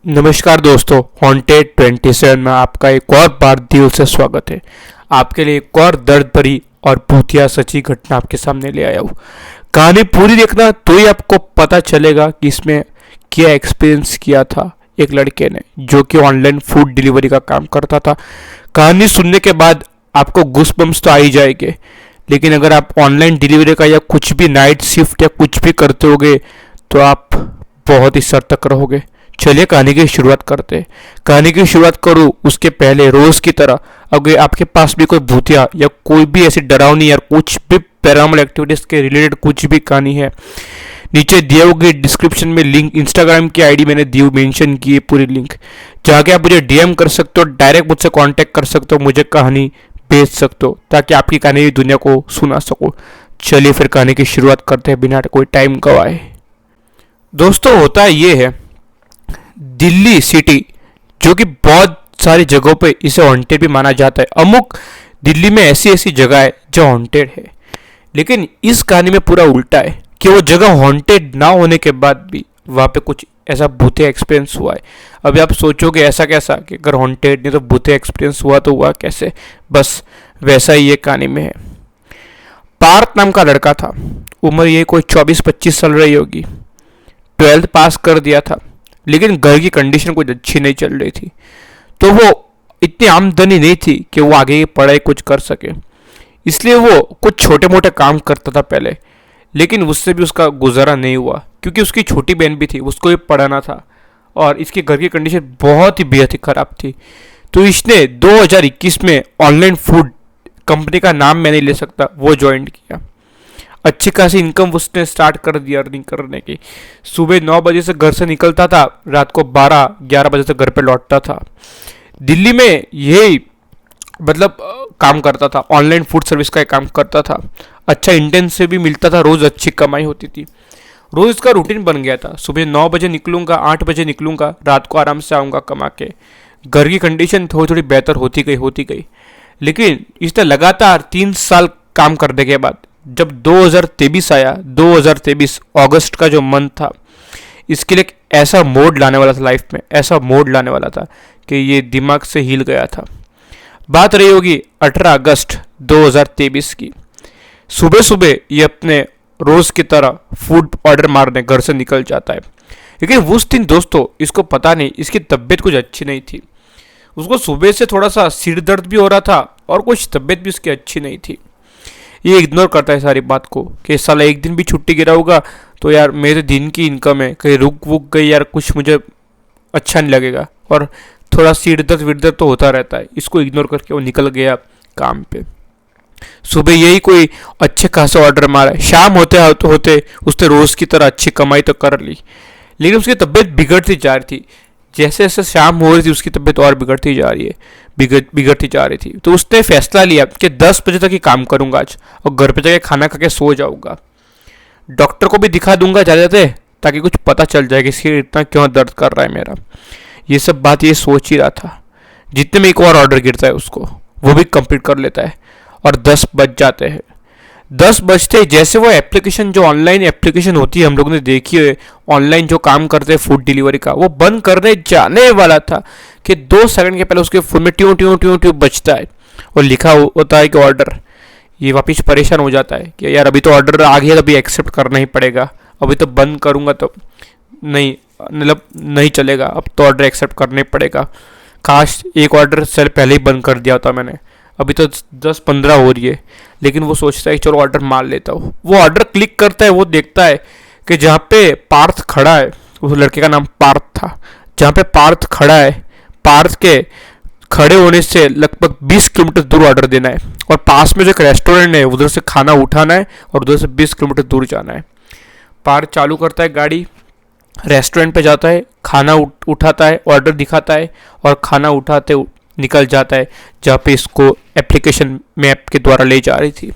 नमस्कार दोस्तों, हॉन्टेड 27 में आपका एक और बार दिल से स्वागत है। आपके लिए एक और दर्द भरी और भूतिया सच्ची घटना आपके सामने ले आया हूँ। कहानी पूरी देखना तो ही आपको पता चलेगा कि इसमें क्या एक्सपीरियंस किया था एक लड़के ने जो कि ऑनलाइन फूड डिलीवरी का काम करता था। कहानी सुनने के बाद आपको गूज़बम्प्स तो आ ही जाएंगे, लेकिन अगर आप ऑनलाइन डिलीवरी का या कुछ भी नाइट शिफ्ट या कुछ भी करते होगे तो आप बहुत ही सतर्क रहोगे। चलिए कहानी की शुरुआत करते हैं। कहानी की शुरुआत करूँ उसके पहले रोज़ की तरह अगर आपके पास भी कोई भूतिया या कोई भी ऐसी डरावनी या कुछ भी पैरानॉर्मल एक्टिविटीज़ के रिलेटेड कुछ भी कहानी है, नीचे दिए हुए डिस्क्रिप्शन में लिंक, इंस्टाग्राम की आईडी मैंने दी मेंशन की है पूरी लिंक, जाके आप मुझे डीएम कर सकते हो, डायरेक्ट मुझसे कांटेक्ट कर सकते हो, मुझे कहानी भेज सकते हो ताकि आपकी कहानी दुनिया को सुना सको। चलिए फिर कहानी की शुरुआत करते हैं बिना कोई टाइम गवाए। दोस्तों होता ये है, दिल्ली सिटी जो कि बहुत सारी जगहों पे इसे हॉन्टेड भी माना जाता है। अमुक दिल्ली में ऐसी ऐसी जगह है जो हॉन्टेड है, लेकिन इस कहानी में पूरा उल्टा है कि वो जगह हॉन्टेड ना होने के बाद भी वहाँ पे कुछ ऐसा भूतिया एक्सपीरियंस हुआ है। अभी आप सोचोगे ऐसा कैसा, कि अगर हॉन्टेड नहीं तो भूतिया एक्सपीरियंस हुआ तो हुआ कैसे। बस वैसा ही ये कहानी में है। पार्थ नाम का लड़का था, उम्र ये कोई 24-25 साल रही होगी। 12th पास कर दिया था, लेकिन घर की कंडीशन कुछ अच्छी नहीं चल रही थी, तो वो इतनी आमदनी नहीं थी कि वो आगे की पढ़ाई कुछ कर सके। इसलिए वो कुछ छोटे मोटे काम करता था पहले, लेकिन उससे भी उसका गुजारा नहीं हुआ क्योंकि उसकी छोटी बहन भी थी, उसको भी पढ़ाना था और इसके घर की कंडीशन बहुत ही बेहद ही ख़राब थी। तो इसने 2021 में ऑनलाइन फूड कंपनी का नाम मैं नहीं ले सकता, वो ज्वाइन किया। अच्छी खासी इनकम उसने स्टार्ट कर दी अर्निंग करने की। सुबह 9 बजे से घर से निकलता था, रात को 12-11 बजे तक घर पे लौटता था। दिल्ली में यही मतलब काम करता था, ऑनलाइन फूड सर्विस का काम करता था। अच्छा इंटेंस से भी मिलता था, रोज़ अच्छी कमाई होती थी। रोज़ इसका रूटीन बन गया था, सुबह 9 बजे निकलूंगा, 8 बजे निकलूंगा, रात को आराम से आऊँगा कमा के। घर की कंडीशन थोड़ी थोड़ी बेहतर होती गई। लेकिन इसने लगातार 3 साल काम करने के बाद जब 2023 आया, 2023 अगस्त का जो मंथ था, इसके लिए एक ऐसा मोड लाने वाला था लाइफ में, ऐसा मोड लाने वाला था कि ये दिमाग से हिल गया था। बात रही होगी 18 अगस्त 2023 की। सुबह सुबह ये अपने रोज़ की तरह फूड ऑर्डर मारने घर से निकल जाता है, लेकिन उस दिन दोस्तों इसको पता नहीं, इसकी तबीयत कुछ अच्छी नहीं थी। उसको सुबह से थोड़ा सा सिर दर्द भी हो रहा था और कुछ तबीयत भी उसकी अच्छी नहीं थी। ये इग्नोर करता है सारी बात को कि साला एक दिन भी छुट्टी गिरा होगा तो यार मेरे दिन की इनकम है, कहीं रुक वुक गई यार कुछ मुझे अच्छा नहीं लगेगा, और थोड़ा सिर दर्द विरदर्द तो होता रहता है। इसको इग्नोर करके वो निकल गया काम पे। सुबह यही कोई अच्छे खासे ऑर्डर मारा, शाम होते होते उसने रोज़ की तरह अच्छी कमाई तो कर ली, लेकिन उसकी तबीयत बिगड़ती जा रही थी। जैसे जैसे शाम हो रही थी उसकी तबीयत और बिगड़ती जा रही है, बिगड़ती जा रही थी। तो उसने फैसला लिया कि 10 बजे तक ही काम करूंगा आज और घर पे जाके खाना खा के सो जाऊंगा। डॉक्टर को भी दिखा दूंगा जाते ताकि कुछ पता चल जाए कि सिर इतना क्यों दर्द कर रहा है मेरा। ये सब बात ये सोच ही रहा था, जितने में एक और ऑर्डर गिरता है उसको वो भी कंप्लीट कर लेता है और 10 बज जाते हैं। 10 बजते जैसे वो एप्लीकेशन, जो ऑनलाइन एप्लीकेशन होती है हम लोगों ने देखी है, ऑनलाइन जो काम करते हैं फूड डिलीवरी का, वो बंद करने जाने वाला था कि 2 सेकंड के पहले उसके फोन में ट्यूं ट्यूं ट्यूं ट्यूं बजता है और लिखा होता है कि ऑर्डर। ये वापिस परेशान हो जाता है कि यार अभी तो ऑर्डर आ गया, अभी एक्सेप्ट करना ही पड़ेगा, अभी तो बंद करूँगा तो नहीं, मतलब नहीं चलेगा, अब तो ऑर्डर एक्सेप्ट करना ही पड़ेगा। काश एक ऑर्डर से पहले ही बंद कर दिया होता मैंने, अभी तो 10-15 हो रही है। लेकिन वो सोचता है कि चलो ऑर्डर मार लेता हूँ। वो ऑर्डर क्लिक करता है, वो देखता है कि जहाँ पे पार्थ खड़ा है, उस लड़के का नाम पार्थ था, जहाँ पे पार्थ खड़ा है, पार्थ के खड़े होने से लगभग 20 किलोमीटर दूर ऑर्डर देना है और पास में जो एक रेस्टोरेंट है उधर से खाना उठाना है और उधर से 20 किलोमीटर दूर जाना है। पार्थ चालू करता है गाड़ी, रेस्टोरेंट पे जाता है, खाना उठाता है, ऑर्डर दिखाता है और खाना उठाते निकल जाता है जहाँ पे इसको एप्लीकेशन मैप के द्वारा ले जा रही थी।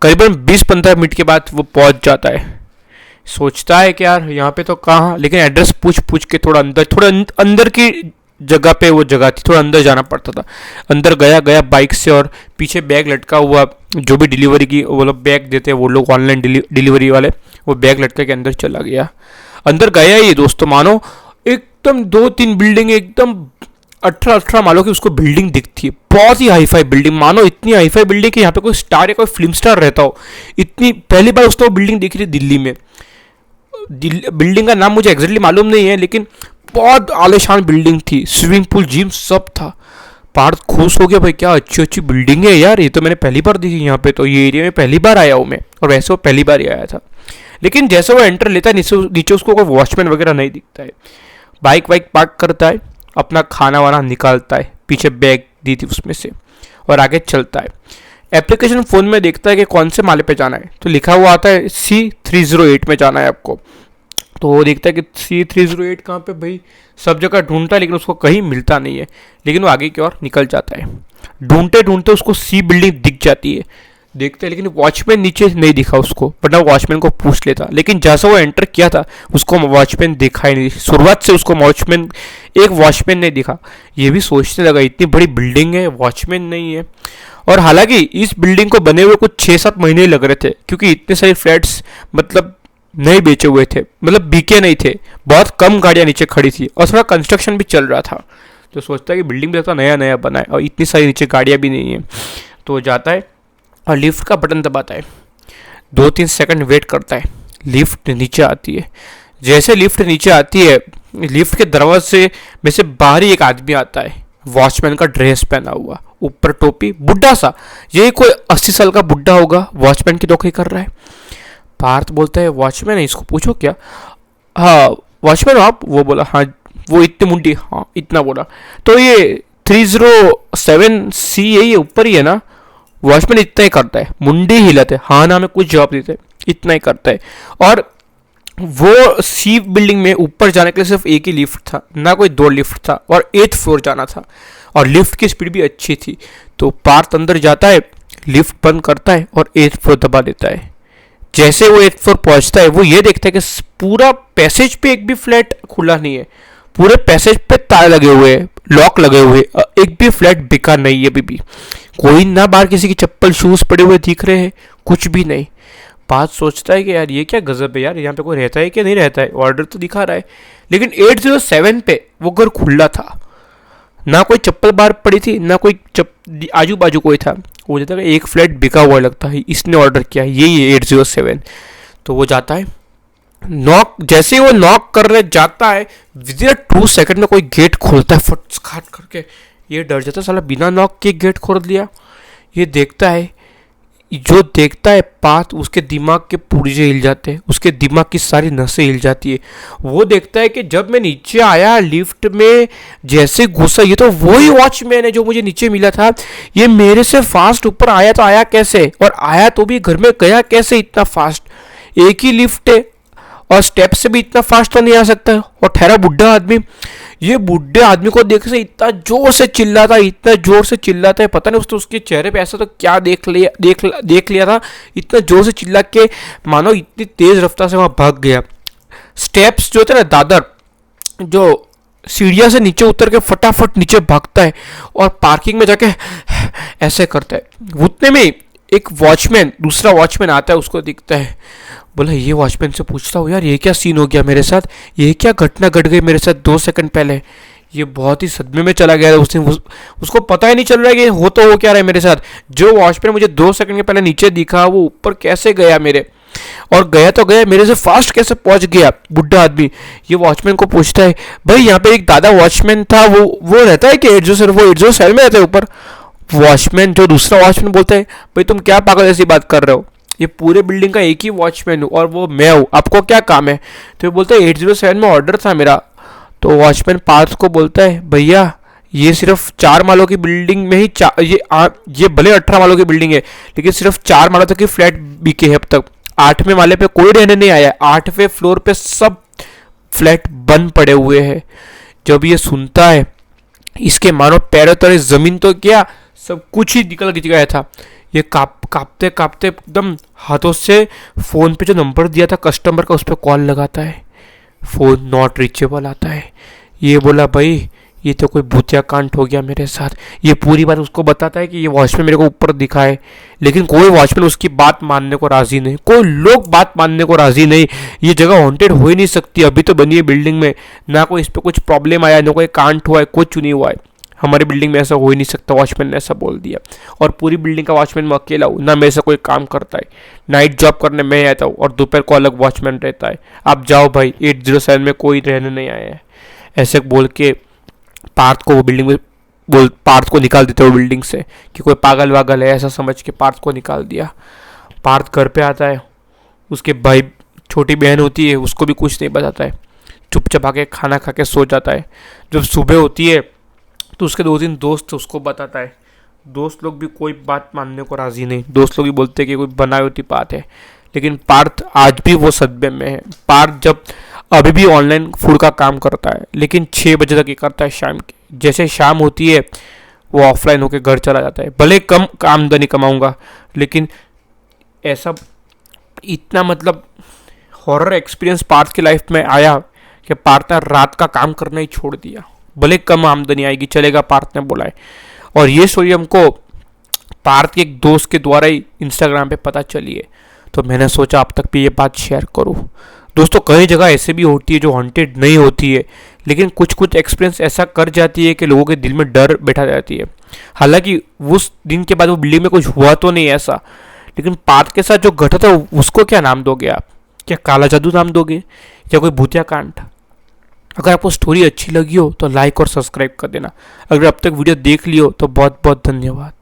करीबन 20-15 मिनट के बाद वो पहुँच जाता है। सोचता है कि यार यहाँ पे तो कहाँ, लेकिन एड्रेस पूछ के थोड़ा अंदर की जगह पे वो जगह थी, थोड़ा अंदर जाना पड़ता था। अंदर गया बाइक से और पीछे बैग लटका हुआ, जो भी डिलीवरी की वो लोग बैग देते हैं, वो लोग ऑनलाइन डिलीवरी वाले, वो बैग लटका के अंदर चला गया। अंदर गया ही दोस्तों, मानो एकदम 2-3 बिल्डिंग एकदम 18-18 मालों की उसको बिल्डिंग दिखती है, बहुत ही हाईफाई बिल्डिंग, मानो इतनी हाईफाई बिल्डिंग कि यहाँ पे कोई स्टार या कोई फिल्म स्टार रहता हो। इतनी पहली बार उसने वो बिल्डिंग देखी थी दिल्ली में। बिल्डिंग का नाम मुझे एग्जैक्टली मालूम नहीं है, लेकिन बहुत आलीशान बिल्डिंग थी, स्विमिंग पूल जिम सब था। पार्थ खुश हो गया, भाई क्या अच्छी अच्छी बिल्डिंग है यार, ये तो मैंने पहली बार देखी यहाँ पे, तो ये एरिया में पहली बार आया हूँ मैं। और वैसे वो पहली बार ही आया था। लेकिन जैसे वो एंटर लेता है नीचे नीचे उसको कोई वॉचमैन वगैरह नहीं दिखता है। बाइक वाइक पार्क करता है, अपना खाना वाना निकालता है, पीछे बैग दी थी उसमें से, और आगे चलता है। एप्लीकेशन फ़ोन में देखता है कि कौन से माले पे जाना है, तो लिखा हुआ आता है C308 में जाना है आपको। तो वो देखता है कि C308 कहाँ पे, भाई सब जगह ढूंढता है लेकिन उसको कहीं मिलता नहीं है। लेकिन वो आगे की ओर निकल जाता है। ढूंढते ढूंढते उसको C बिल्डिंग दिख जाती है, देखते हैं, लेकिन वॉचमैन नीचे नहीं दिखा उसको, वरना वॉचमैन को पूछ लेता। लेकिन जैसा वो एंटर किया था उसको वॉचमैन दिखा ही नहीं, शुरुआत से उसको एक वॉचमैन नहीं दिखा। ये भी सोचने लगा इतनी बड़ी बिल्डिंग है, वॉचमैन नहीं है। और हालांकि इस बिल्डिंग को बने हुए कुछ 6-7 महीने लग रहे थे, क्योंकि इतने सारे फ्लैट्स मतलब नहीं बेचे हुए थे, मतलब बिके नहीं थे, बहुत कम गाड़ियाँ नीचे खड़ी थी, और थोड़ा कंस्ट्रक्शन भी चल रहा था। तो सोचता है कि बिल्डिंग भी लगता नया नया बना है और इतनी सारी नीचे गाड़ियाँ भी नहीं है। तो जाता है और लिफ्ट का बटन दबाता है, 2-3 सेकंड वेट करता है, लिफ्ट नीचे आती है। जैसे लिफ्ट नीचे आती है, लिफ्ट के दरवाजे में से बाहर ही एक आदमी आता है, वॉचमैन का ड्रेस पहना हुआ, ऊपर टोपी, बुढ़ा सा, यही कोई 80 साल का बुढ़ा होगा, वॉचमैन की नौकरी कर रहा है। पार्थ बोलता है वॉचमैन है, इसको पूछो क्या। हाँ वॉचमैन आप, वो बोला हाँ, वो इतनी मुंडी, हाँ इतना बोला। तो ये 307C यही है, ऊपर ही है ना। वॉचमैन इतना ही करता है, मुंडी हिलाते, हाँ ना में कुछ जवाब देते, इतना ही करता है। और वो C बिल्डिंग में ऊपर जाने के लिए सिर्फ एक ही लिफ्ट था, ना कोई 2 लिफ्ट था, और 8th फ्लोर जाना था, और लिफ्ट की स्पीड भी अच्छी थी। तो पार्थ अंदर जाता है, लिफ्ट बंद करता है और 8th फ्लोर दबा देता है। जैसे वो 8th फ्लोर पहुंचता है, वो ये देखता है कि पूरा पैसेज पे एक भी फ्लैट खुला नहीं है, पूरे पैसेज पे ताले लगे हुए हैं, लॉक लगे हुए, एक भी फ्लैट बिका नहीं है अभी भी। कोई ना बाहर किसी की चप्पल शूज पड़े हुए दिख रहे हैं, कुछ भी नहीं। पार्थ सोचता है कि यार ये क्या गजब है यार, यहाँ पे कोई रहता है कि नहीं रहता है, ऑर्डर तो दिखा रहा है। लेकिन 807 पे वो घर खुला था, ना कोई चप्पल बाहर पड़ी थी, ना कोई आजू बाजू कोई था। वो कहता है एक फ्लैट बिका हुआ लगता है, इसने ऑर्डर किया, यही है 807। तो वो जाता है, नॉक, जैसे ही वो नॉक कर रहे जाता है, विदिन 2 सेकंड में कोई गेट खोलता है फट खाट करके। ये डर जाता है, साला बिना नॉक के गेट खोल दिया। ये देखता है, जो देखता है पार्थ, उसके दिमाग के पुर्जे हिल जाते हैं, उसके दिमाग की सारी नसें हिल जाती है। वो देखता है कि जब मैं नीचे आया लिफ्ट में, जैसे घुसा, ये तो वही वॉचमैन है जो मुझे नीचे मिला था। ये मेरे से फास्ट ऊपर आया तो आया कैसे, और आया तो भी घर में गया कैसे इतना फास्ट। एक ही लिफ्ट है और स्टेप से भी इतना फास्ट तो नहीं आ सकता। और ठहरा बुढ़ा आदमी, ये बुढ़े आदमी को देख से इतना जोर से चिल्लाता, इतना जोर से चिल्लाता है, पता नहीं उसके चेहरे पे ऐसा तो क्या देख लिया था, इतना जोर से चिल्ला के मानो इतनी तेज रफ्तार से वहाँ भाग गया। स्टेप्स जो थे ना, दादर, जो सीढ़ियाँ से नीचे उतर के फटाफट नीचे भागता है और पार्किंग में जाके ऐसे करता है। उतने में एक वॉचमैन, दूसरा वॉचमैन आता है, उसको दिखता है। बोला ये वॉचमैन से पूछता हूँ यार ये क्या सीन हो गया मेरे साथ, ये क्या घटना घट गई मेरे साथ 2 सेकंड पहले। ये बहुत ही सदमे में चला गया उसने, उसको पता ही नहीं चल रहा है कि हो तो हो क्या रहा है मेरे साथ। जो वॉचमैन मुझे 2 सेकंड के पहले नीचे दिखा, वो ऊपर कैसे गया मेरे, और गया तो गया, मेरे से फास्ट कैसे पहुंच गया बुढ़ा आदमी। ये वॉचमैन को पूछता है, भाई यहाँ पे एक दादा वॉचमैन था, वो रहता है कि 807 में रहता है ऊपर। वॉचमैन, जो दूसरा वॉचमैन बोलता है, भाई तुम क्या पागल ऐसी बात कर रहे हो, ये पूरे बिल्डिंग का एक ही वॉचमैन हूँ और वो मैं हूँ, आपको क्या काम है। तो ये बोलता है 807 में ऑर्डर था मेरा। तो वॉचमैन पार्थ को बोलता है, भैया ये सिर्फ 4 मालों की बिल्डिंग में ही ये भले 18 मालों की बिल्डिंग है, लेकिन सिर्फ 4 मालों तक की फ्लैट बिके हैं अब तक। 8वें माले पे कोई रहने नहीं आया, 8वें फ्लोर पे सब फ्लैट बंद पड़े हुए हैं। जब ये सुनता है, इसके मानो पैरों तले जमीन तो क्या, सब कुछ ही निकल गया था। ये कांपते कांपते एकदम हाथों से फ़ोन पे जो नंबर दिया था कस्टमर का, उस पर कॉल लगाता है। फ़ोन नॉट रीचेबल आता है। ये बोला भाई ये तो कोई भूतिया कांड हो गया मेरे साथ। ये पूरी बात उसको बताता है कि ये वॉचमैन मेरे को ऊपर दिखा है, लेकिन कोई वॉचमैन उसकी बात मानने को राजी नहीं, कोई लोग बात मानने को राजी नहीं। ये जगह हॉन्टेड हो ही नहीं सकती, अभी तो बनी है बिल्डिंग में, ना कोई इस पर कुछ प्रॉब्लम आया, ना कोई कांड हुआ है, कुछ नहीं हुआ है, हमारी बिल्डिंग में ऐसा हो ही नहीं सकता, वॉचमैन ने ऐसा बोल दिया। और पूरी बिल्डिंग का वॉचमैन मैं अकेला हूँ, ना मेरे से कोई काम करता है, नाइट जॉब करने मैं आता हूँ और दोपहर को अलग वॉचमैन रहता है। आप जाओ भाई, 807 में कोई रहने नहीं आया है। ऐसे बोल के पार्थ को वो बिल्डिंग में पार्थ को निकाल देते वो बिल्डिंग से, कि कोई पागल वागल है ऐसा समझ के पार्थ को निकाल दिया। पार्थ घर पे आता है, उसके भाई छोटी बहन होती है उसको भी कुछ नहीं बताता है, चुपचाप आके खाना खा के सो जाता है। जब सुबह होती है तो उसके 2-3 दोस्त उसको बताता है, दोस्त लोग भी कोई बात मानने को राजी नहीं, दोस्त लोग भी बोलते हैं कि कोई बनाई होती बात है। लेकिन पार्थ आज भी वो सदमे में है। पार्थ जब अभी भी ऑनलाइन फूड का काम करता है, लेकिन 6 बजे तक ही करता है शाम के। जैसे शाम होती है वो ऑफलाइन होकर घर चला जाता है। भले कम आमदनी कमाऊंगा, लेकिन ऐसा इतना मतलब हॉरर एक्सपीरियंस पार्थ की लाइफ में आया कि पार्थ ने रात का काम करना ही छोड़ दिया। भले कम आमदनी आएगी चलेगा, पार्थ ने बोला है। और ये स्टोरी हमको पार्थ के एक दोस्त के द्वारा ही इंस्टाग्राम पे पता चली है, तो मैंने सोचा आप तक भी ये बात शेयर करूँ। दोस्तों कई जगह ऐसे भी होती है जो हॉन्टेड नहीं होती है, लेकिन कुछ कुछ एक्सपीरियंस ऐसा कर जाती है कि लोगों के दिल में डर बैठा जाती है। हालांकि उस दिन के बाद वो बिल्डिंग में कुछ हुआ तो नहीं ऐसा, लेकिन पार्थ के साथ जो घटा था उसको क्या नाम दोगे आप? क्या काला जादू नाम दोगे या कोई भूतिया कांड? अगर आपको स्टोरी अच्छी लगी हो तो लाइक और सब्सक्राइब कर देना। अगर अब तक वीडियो देख लियो तो बहुत बहुत धन्यवाद।